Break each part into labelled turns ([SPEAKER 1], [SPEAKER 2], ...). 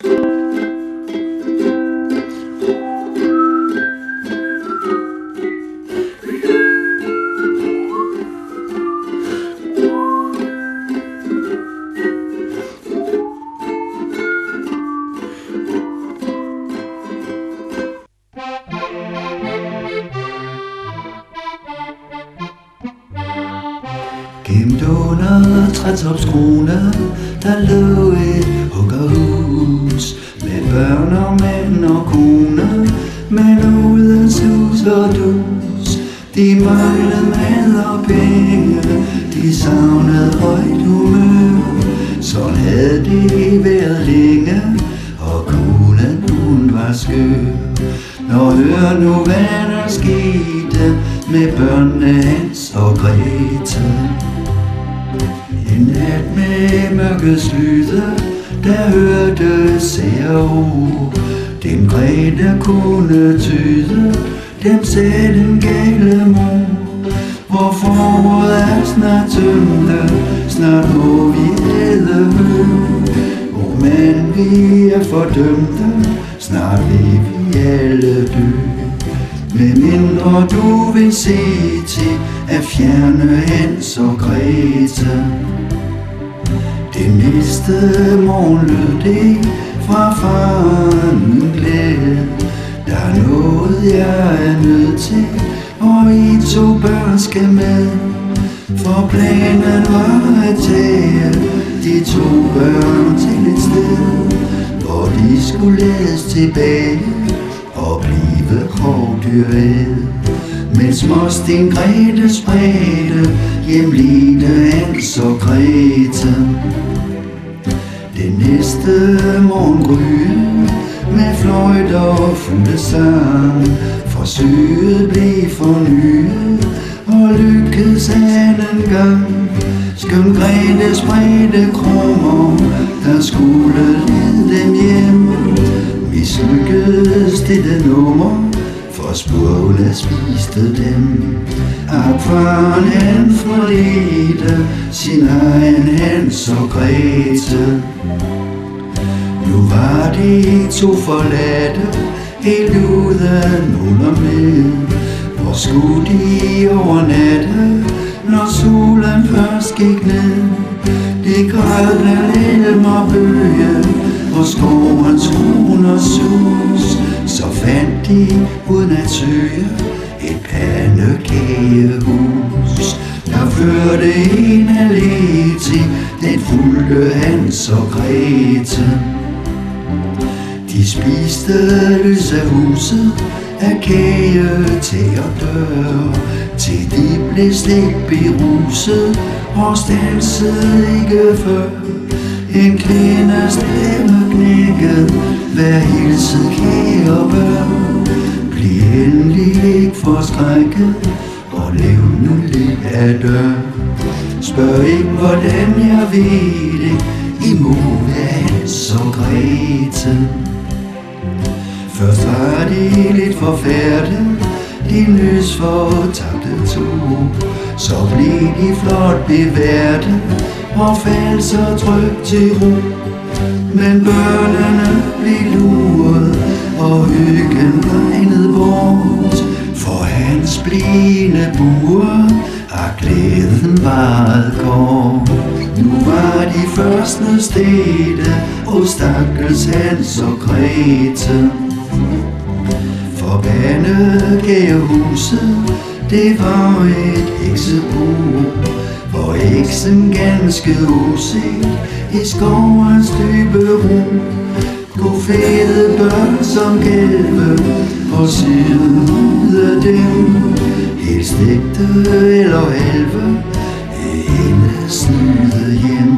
[SPEAKER 1] Gemt under trætopskroner, der lå et huggerhus med børn og mænd og koner, men uden sus og dus. De manglede mad og penge, de savnede højt humør. Sådan havde det været længe, og konen hun var skør. Nå hør nu hvad der skete med børnene Hans og Grete. En nat med mørkets lyde, der hørtes her ord. Den Grete kunne tyde, dem sagde den gale mor. Hvor foråret er snart tømte, snart må vi æde hø. Men vi er fordømte, snart vil vi alle dø. Medmindre du vil se til at fjerne Hans og Grete. Den næste morgen lød det fra faren glæde. Der er noget jeg er nødt til, og I 2 børn skal med. For planen var at tage de 2 børn til et sted, hvor de skulle ledes tilbage og blive rovdyret. Mens Mosten Grete spredte hjemligte Hans og Grete. Den næste morgen gryede med fløjt og fulde sang. Forsøget blev fornyet og lykkedes anden gang. Skøn Grete spredte krummer, der skulle lede dem hjem. Mislykkedes dette nummer, for spurvene spiste dem. Akfaren han forledte sin egen Hans og Grete. Nu var de 2 forladte, helt uden under med. Hvor skulle de overnatte, når solen først gik ned? De græd blandt elm og bøge, og skovens kroner sus. Så fandt de uden at søge et pandekagehus. Der førte en allé til, den fulgte Hans og Grete. De spiste løs af huset, af kage til og dør, til de blev stegt beruset og stansede ikke før. En kvinde stemme knækket, vær hilset kære børn. Bliv endelig ikke forskrækket, og lev nu lidt af dør. Spørg ikke hvordan jeg ved det, I må være Hans og Grete. Først var de lidt forfærdet, de løs fortabte 2. Så blev de flot beværte, og faldt så trygt til ro. Men børnene blev luret, og hyggen regnede bort. For Hans blinde buer, og glæden varede kort. Nu var de først med stede, og stakkels Hans og Grete. For pandekagehuset, det var et heksebo, hvor heksen ganske uset i skovens dybe ro kunne fede børn som gælve og syde dem, helt stegte eller halve, hende snyde hjem.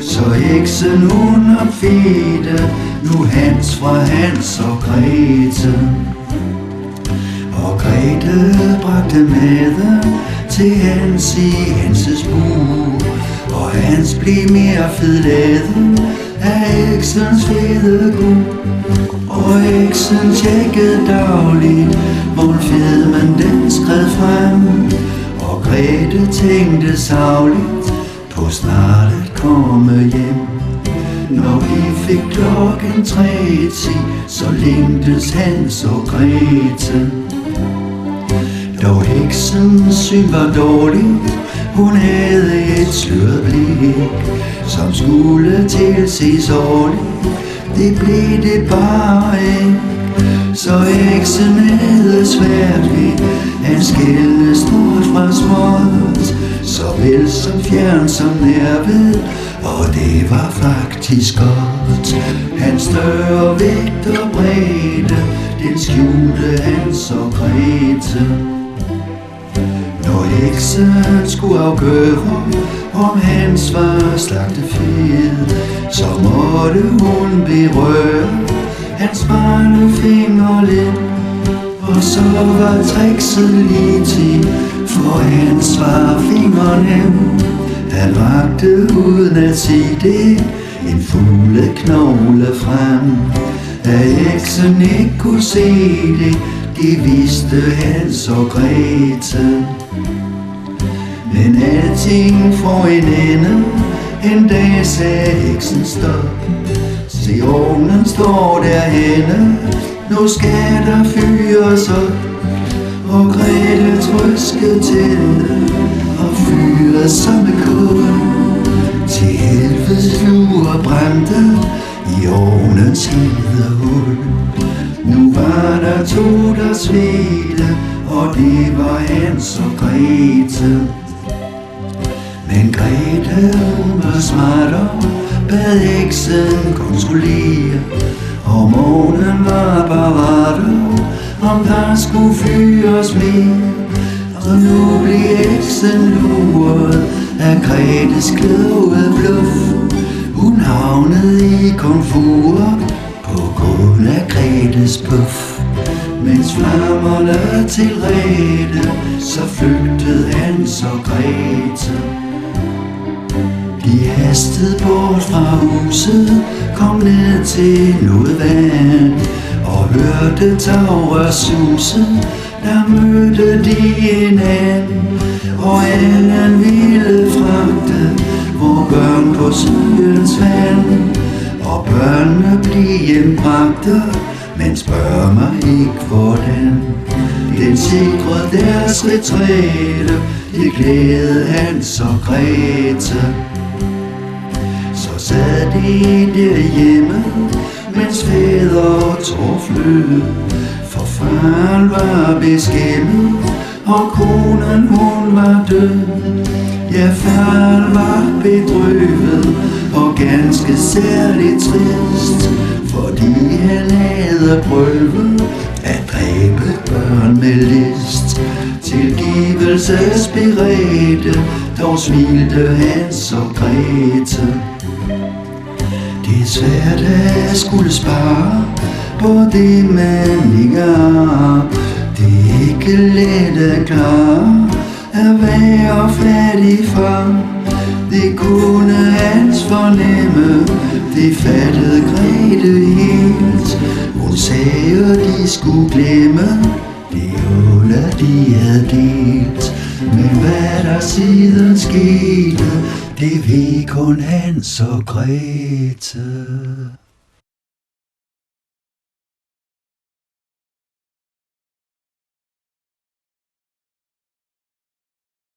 [SPEAKER 1] Så heksen hun opfedte nu Hans fra Hans og Grete. Og Grete bragte maden til Hans i Hanses bur, og Hans blev mere fedladen af heksens fede guld. Og heksen tjekkede dagligt, hvor fedmen den skred frem, og Grete tænkte sagligt på snart at komme hjem. Når vi fik klokken 3:10, så længtes Hans og Grete. Dog heksens syn var dårligt, hun havde et sløret blik, som skulle tilses årligt. Det blev det bare ikke, så heksen havde svært ved at skelne stort fra småt, såvel som fjern som nærved, og det var faktisk godt. Hans større vægt og bredde, den skjulte Hans og Grete. Når heksen skulle afgøre, om Hans var slagtefed, så måtte hun berøre hans barnefinger lidt. Og så var trickset lige til, for Hans var fingrene. Han rakte uden at sige det en fugleknogle frem. Da heksen ikke kunne se det, det vidste Hans og Grete. Men alting får en ende, en dag sagde heksen stop. Se, ovnen står derhenne, nu skal der fyres op. Og Grete trøskede tænde og fyrede som et kul, til helvedes lurer brændte i ovnens hede hul. Nu var der to, der svedte, og det var Hans og Grete. Men Grete, hun var smartere, bad heksen kontrollere, og ovnen var parater, om der skulle fyres mere. Og nu blev heksen luret af Gretes kloge bluff. Hun havnede i komfur på grund af Gretes puff. Mens flammerne tilredte, så flygtede Hans og Grete. De hastede bort fra huset, kom ned til noget vand, og hørte tagre suse, der mødte de hinanden. Og Allan ville fragte vor børn på søens vand, og børnene blev hjembragte, men spørg mig ikke hvordan. Den sikrede deres retræte, det glædede Hans og Grete. Så sad de derhjemme, mens fædre tog flød, for faren var beskæmmet, og konen hun var død. Ja, faren var bedrøvet og ganske særligt trist, fordi han havde prøvet at dræbe børn med list. Tilgivelsesberedte, dog smilte Hans og Grete. Det er svært at skulle spare på det man ikke har. Det er ikke let at klare at være fattig far. Det kunne Hans fornemme, det fattede Grete helt. Hun sagde, at de skulle glemme det huller de havde delt. Men hvad der siden skete, det ved kun Hans og Grete.